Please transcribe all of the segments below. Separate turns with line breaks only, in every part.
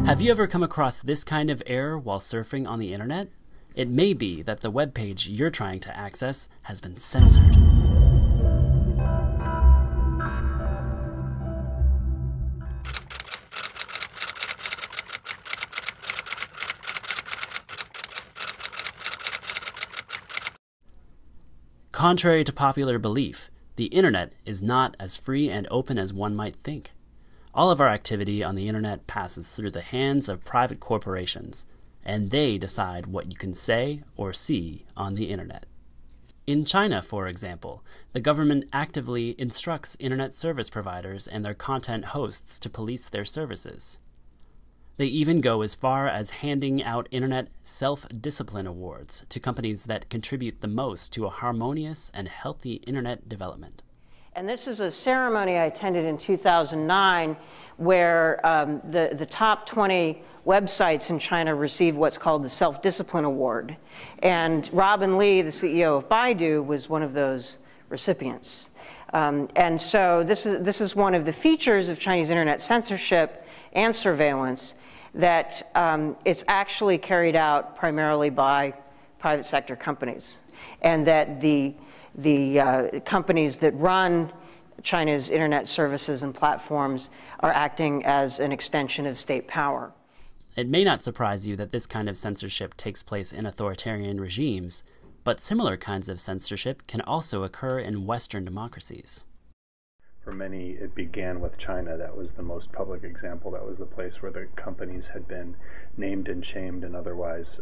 Have you ever come across this kind of error while surfing on the internet? It may be that the web page you're trying to access has been censored. Contrary to popular belief, the internet is not as free and open as one might think. All of our activity on the internet passes through the hands of private corporations, and they decide what you can say or see on the internet. In China, for example, the government actively instructs internet service providers and their content hosts to police their services. They even go as far as handing out internet self-discipline awards to companies that contribute the most to a harmonious and healthy internet development.
And this is a ceremony I attended in 2009 where the top 20 websites in China received what's called the Self-Discipline Award. And Robin Li, the CEO of Baidu, was one of those recipients. And so this is one of the features of Chinese internet censorship and surveillance, that it's actually carried out primarily by private sector companies, and that the companies that run China's internet services and platforms are acting as an extension of state power.
It may not surprise you that this kind of censorship takes place in authoritarian regimes, but similar kinds of censorship can also occur in Western democracies.
For many, it began with China. That was the most public example. That was the place where the companies had been named and shamed and otherwise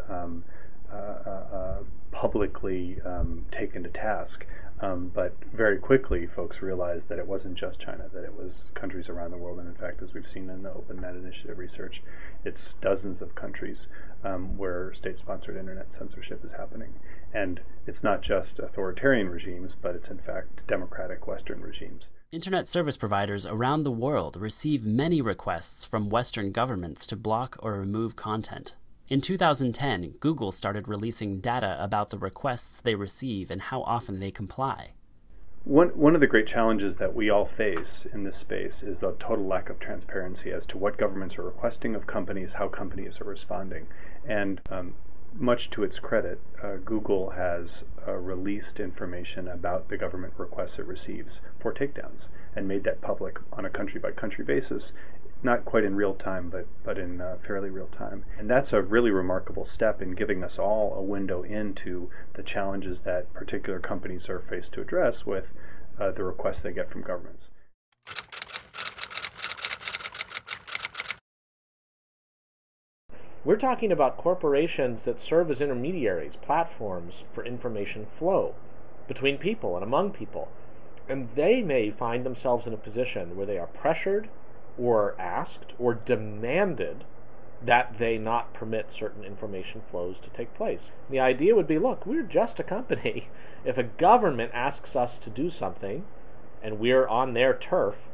publicly taken to task. But very quickly, folks realized that it wasn't just China, that it was countries around the world. And in fact, as we've seen in the Open Net Initiative research, it's dozens of countries where state-sponsored internet censorship is happening. And it's not just authoritarian regimes, but it's in fact democratic Western regimes.
Internet service providers around the world receive many requests from Western governments to block or remove content. In 2010, Google started releasing data about the requests they receive and how often they comply.
One of the great challenges that we all face in this space is the total lack of transparency as to what governments are requesting of companies, how companies are responding. And much to its credit, Google has released information about the government requests it receives for takedowns and made that public on a country-by-country basis, not quite in real time, but in fairly real time. And that's a really remarkable step in giving us all a window into the challenges that particular companies are faced to address with the requests they get from governments.
We're talking about corporations that serve as intermediaries, platforms for information flow between people and among people. And they may find themselves in a position where they are pressured or asked or demanded that they not permit certain information flows to take place. The idea would be, look, we're just a company. If a government asks us to do something and we're on their turf,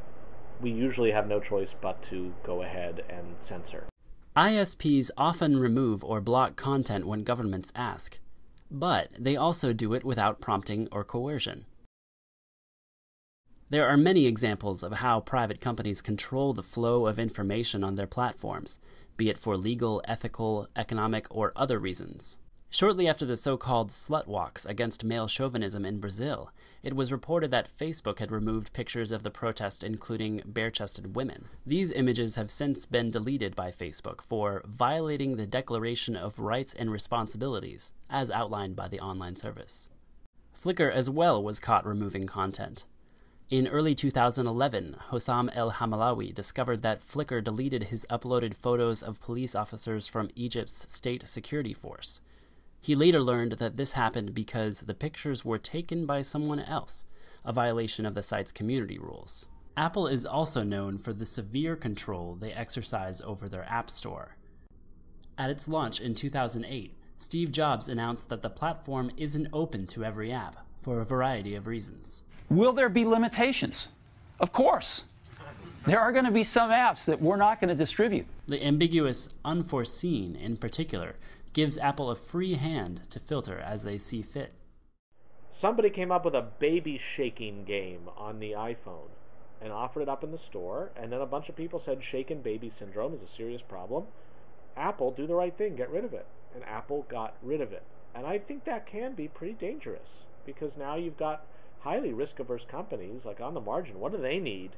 we usually have no choice but to go ahead and censor.
ISPs often remove or block content when governments ask, but they also do it without prompting or coercion. There are many examples of how private companies control the flow of information on their platforms, be it for legal, ethical, economic, or other reasons. Shortly after the so-called slut walks against male chauvinism in Brazil, it was reported that Facebook had removed pictures of the protest including bare-chested women. These images have since been deleted by Facebook for violating the Declaration of Rights and Responsibilities, as outlined by the online service. Flickr as well was caught removing content. In early 2011, Hossam El-Hamalawi discovered that Flickr deleted his uploaded photos of police officers from Egypt's state security force. He later learned that this happened because the pictures were taken by someone else, a violation of the site's community rules. Apple is also known for the severe control they exercise over their App Store. At its launch in 2008, Steve Jobs announced that the platform isn't open to every app, for a variety of reasons.
Will there be limitations? Of course. There are going to be some apps that we're not going to distribute.
The ambiguous unforeseen, in particular, gives Apple a free hand to filter as they see fit.
Somebody came up with a baby shaking game on the iPhone. and offered it up in the store, and then a bunch of people said shaken baby syndrome is a serious problem. Apple, do the right thing, get rid of it. And Apple got rid of it. And I think that can be pretty dangerous, because now you've got highly risk-averse companies, like on the margin, what do they need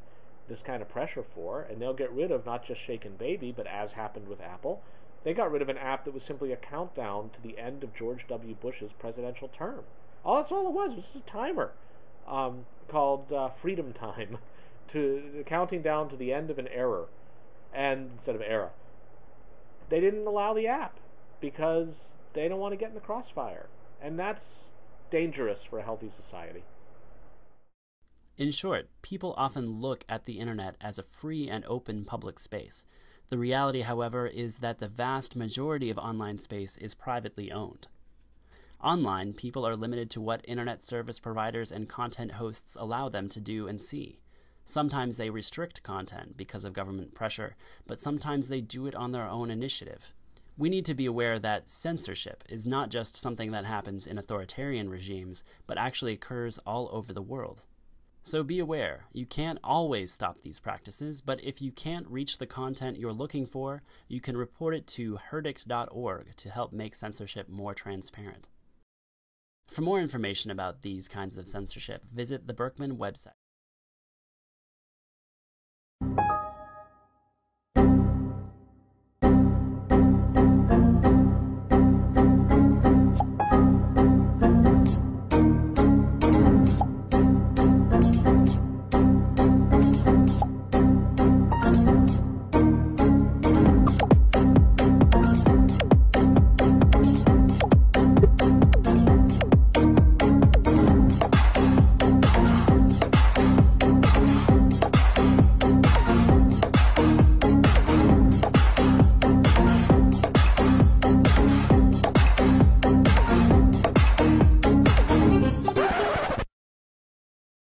this kind of pressure for? And they'll get rid of not just shaken baby, but as happened with Apple, they got rid of an app that was simply a countdown to the end of George W. Bush's presidential term. That's all it was just a timer called Freedom Time, to counting down to the end of an era, and instead of era. They didn't allow the app because they don't want to get in the crossfire, and that's dangerous for a healthy society.
In short, people often look at the internet as a free and open public space. The reality, however, is that the vast majority of online space is privately owned. Online, people are limited to what internet service providers and content hosts allow them to do and see. Sometimes they restrict content because of government pressure, but sometimes they do it on their own initiative. We need to be aware that censorship is not just something that happens in authoritarian regimes, but actually occurs all over the world. So be aware, you can't always stop these practices, but if you can't reach the content you're looking for, you can report it to herdict.org to help make censorship more transparent. For more information about these kinds of censorship, visit the Berkman website.